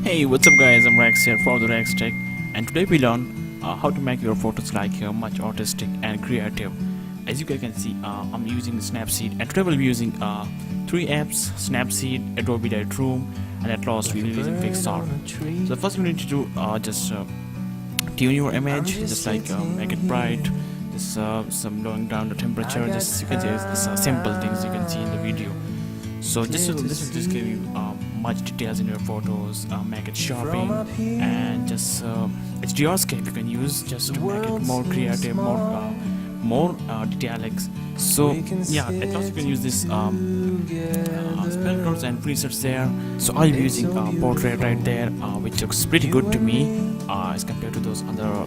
Hey, what's up guys, I'm Rax here for the Rax Tech, and today we learn how to make your photos like much artistic and creative. As you guys can see, I'm using Snapseed, and today we'll be using three apps: Snapseed, Adobe Lightroom, and at last we'll be using picsart. So the first we need to do just tune your image, just like make it bright, just some lowering down the temperature, just you can see it's simple things you can see in the video. So this will just give you much details in your photos, make it sharpening, and just it's geoscape you can use just to make it more creative, more detailics. So yeah, at last you can use this filters and presets there. So I'll be using portrait right there, which looks pretty good to me as compared to those other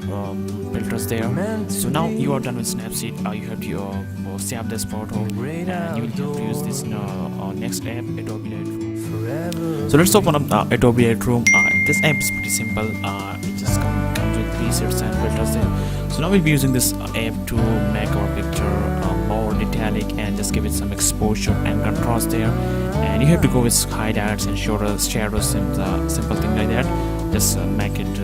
filters there. So now you are done with Snapseed. You have to save this photo, and you will have to use this next app, Adobe Lightroom. So let's open up Adobe Lightroom. This app is pretty simple. It just comes with presets and filters there. So now we'll be using this app to make our picture more detailing and just give it some exposure and contrast there. And you have to go with highlights and shadows and simple thing like that. Just make it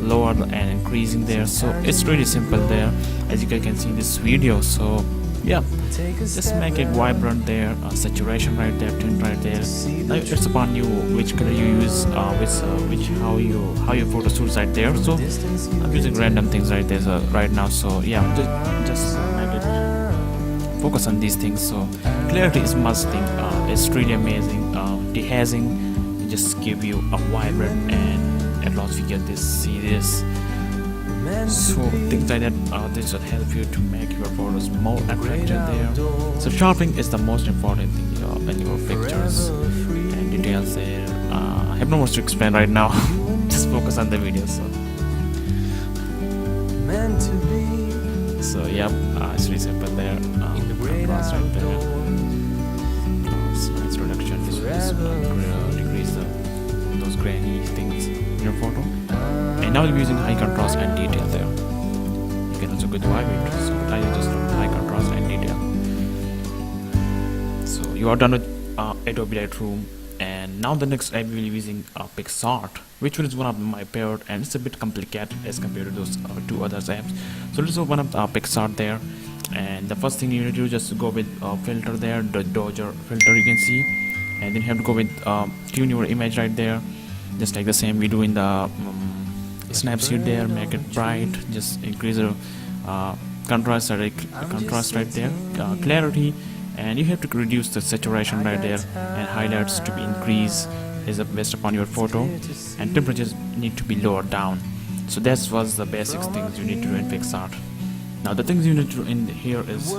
lower and increasing there. So it's really simple there, as you guys can see in this video. So yeah, just make it vibrant there, saturation right there, tint right there. Now it's upon you which color you use, how your photo shoots right there. So I'm using random things right there right now. So yeah, just make it focus on these things. So clarity is must thing. It's really amazing. Dehazzing just give you a vibrant, and at last we get this, see this. So things like that, this will help you to make your photos more attractive there. So sharpening is the most important thing in your pictures and details there. I have no more to explain right now. Just focus on the video. So yeah, it's really simple there. Contrast right there. Nice reduction. This will decrease those grainy things in your photo. And now we'll be using high contrast and detail there. You can also go to vibrant, so I just do high contrast and detail. So you are done with Adobe Lightroom, and now the next app we'll be using picsart, which is one of my favorite, and it's a bit complicated as compared to those two other apps. So let's open up picsart there, and the first thing you need to do is just go with filter there, the Dodger filter you can see, and then you have to go with tune your image right there, just like the same we do in the Snapseed there. Make it bright, just increase the contrast right there, clarity, and you have to reduce the saturation right there, and highlights to be increased is based upon your photo, and temperatures need to be lowered down. So that was the basic things you need to do in picsart. Now the things you need to do in here is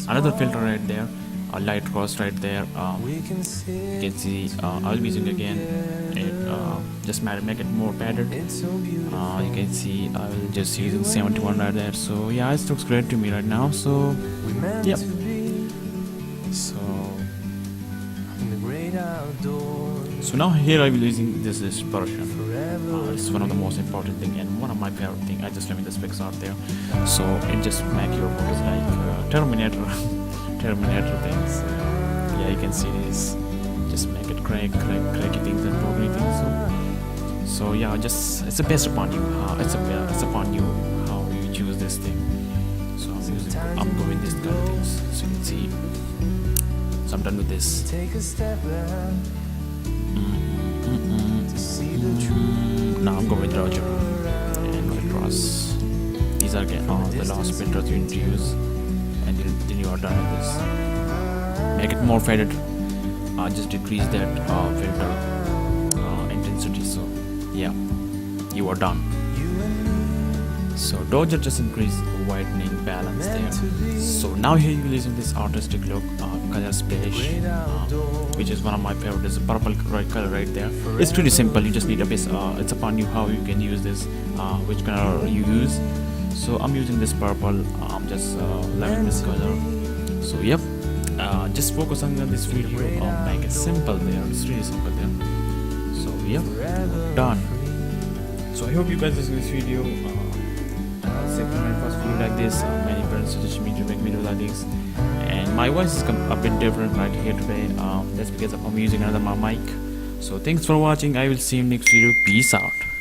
another filter right there, a light cross right there. You can see I'll be using again it, just make it more padded. You can see I will just using 71 right there. So yeah, it looks great to me right now. So yep. So now here I will be using this version. It's one of the most important thing and one of my favorite thing. I just love this picsart there. So it just make your photos like Terminator things. Yeah, you can see this. Just make it cracky things and probably things. So yeah, just it's based upon you. It's upon you how you choose this thing. So I'm going this kind of things. So you can see. So I'm done with this. Now I'm going with Roger and Red Cross. These are the last filters you need to use, and then you are done with this. Make it more faded. Just decrease that filter intensity. So yeah, you are done. So Dodger just increase whitening balance there. So now here you're using this artistic look, color splash, which is one of my favorite. Is a purple color right there. It's pretty simple. You just need a base. It's upon you how you can use this, which color you use. So I'm using this purple. I'm just loving this color. So yep, just focus on this video. Make it simple there. It's really simple there. So yep, done. So I hope you guys enjoyed this video. Second my first video like this. Many friends suggest me to make videos like this, and my voice is a bit different right here today. That's because I'm using another mic. So thanks for watching. I will see you next video. Peace out.